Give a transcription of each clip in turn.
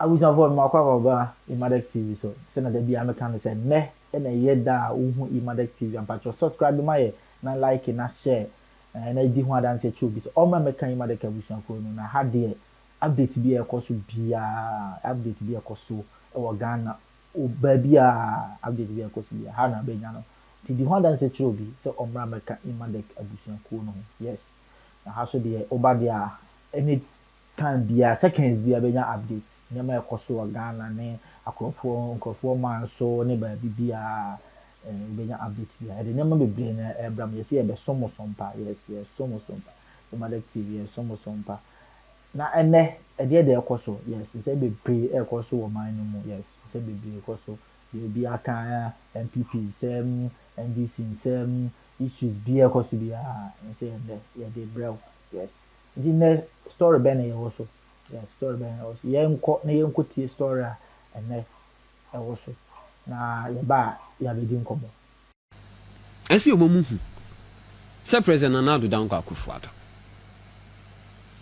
was avoid Makwa Emadek TV. So, Senator B. American said, Ne, and a yeda, Emadek TV, and patch subscribe to my na like na share. And I did want to answer true. So, all my mechanic Emadek Abusian Kono, I had the update be a course be update be a course or Ghana, or baby, update be a course be a Hana Benano. Did you want to answer true? So, Omra Meka Emadek Abusian Kono, yes. Now, how should be Obadia any time be a seconds be a benya update. Never a coso Ghana, ne a crop man so never be a benya update here. I never be brain Abraham, you see a somo sompa, yes, somo sompa. The Mother TV, somo sompa. Now, and there, a dear de coso, yes, it's a big pre air coso or mine no more, yes, it's a big coso. You'll be a kind MPP, same NDC, same issues, be a coso be a, and say, yeah, they brow, yes. The story Benny also. Yes, story Benny also. Young Kuti story and then also. Now, you buy, you have a drink. I see a woman. Sir President Nadu Danko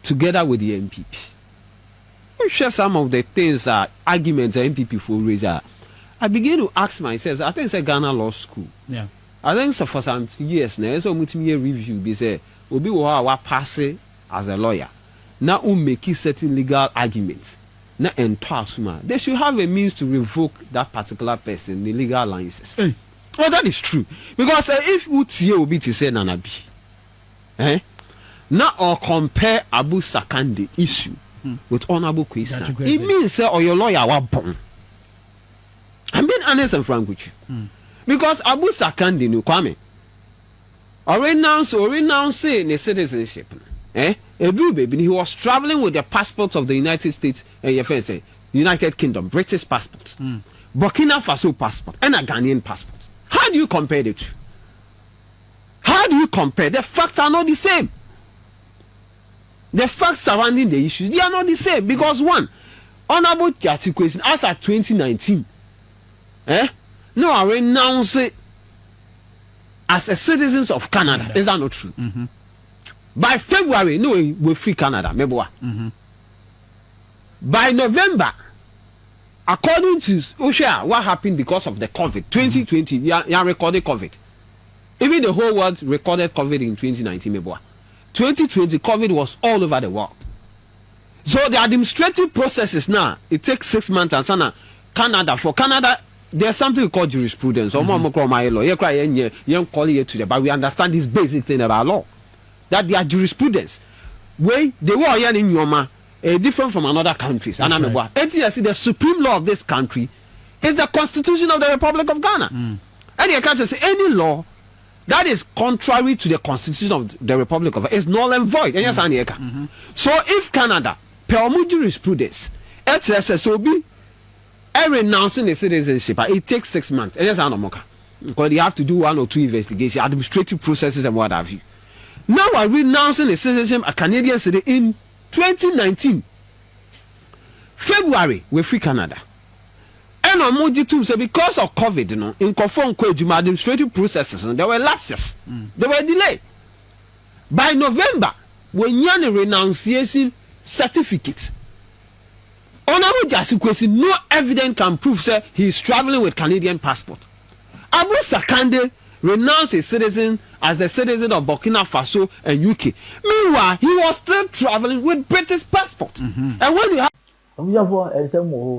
together with the MPP. We share some of the things arguments the MPP for raise. I begin to ask myself, I think it's a Ghana Law School. Yeah. I think so for some years now, so much me review be say, Obi wa pass as a lawyer. Now who make certain legal arguments. Now they should have a means to revoke that particular person, the legal alliances. Well, that is true. Because if Utie will be to say Nanabi, now or compare Abu Sakande issue with Honorable Kwesina, it means or your lawyer was born. I'm being honest and frank with you. Because Abu Sakande no kwame or renounce the citizenship. Baby, he was traveling with the passports of the United States and United Kingdom, British passport, Burkina Faso passport, and a Ghanaian passport. How do you compare the two? How do you compare? The facts are not the same. The facts surrounding the issues, they are not the same. Because one, Honorable Kwesina, as at 2019, no, I renounce it as a citizens of Canada. Is that not true? By February, no, we free Canada. By November, according to Osha, what happened because of the COVID 2020? You recorded COVID. Even the whole world recorded COVID in 2019. 2020, COVID was all over the world. So the administrative processes now, it takes 6 months and sana Canada. For Canada, there's something called jurisprudence. But we understand this basic thing about law. That their jurisprudence, way they were here in Yoma, different from another countries. And I'm right. The supreme law of this country is the Constitution of the Republic of Ghana. And you can't say any law that is contrary to the Constitution of the Republic of Ghana is null and void. So if Canada, per jurisprudence, HSSOB, renouncing the citizenship, it takes 6 months. Because you have to do 1 or 2 investigations, administrative processes, and what have you. Now we're renouncing the citizenship a Canadian city in 2019. February, we free Canada. And on Moji too, so because of COVID, in conform administrative processes, there were lapses. There were delay. By November, we had a renunciation certificate. Honorable Kwesina, no evidence can prove say he is traveling with Canadian passport. Abu Sakande renounced his citizen as the citizen of Burkina Faso and UK. Meanwhile, he was still traveling with British passport. And when you have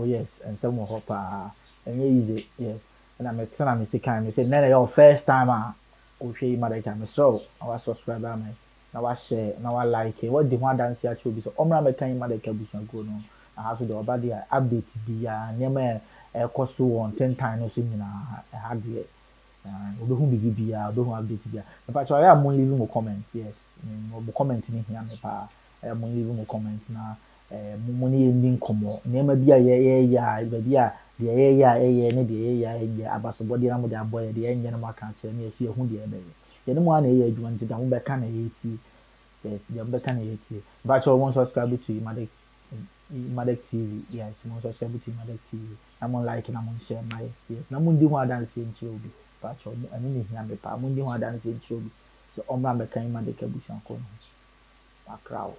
yes, and some more and easy, yes. And I'm a sick time. Say, "Nene, your first time, okay, Emadek, so I was subscriber, now I share, now I like it. What the one dance here should be so. Omra Meka Emadek Abusian go no. I have to do about the update be near a cost on 10 times in a hard year. We don't be don't update be. But I am only leaving a comment, yes. Commenting here, I am only leaving a comment now. Money ending come never be a abasabody and the boy, the engine of my country, and if you're who the baby. You don't want a year, you want to down back and 80. Yes, you're back and 80. But you won't subscribe to Emadek TV. Yes, you won't subscribe to Emadek TV. I'm on like and I'm on share my yes. I'm on the one dancing in Chilby. But I mean, I'm on the one dancing in Chilby. So, I'm not making Emadek Abusian corner. A crowd.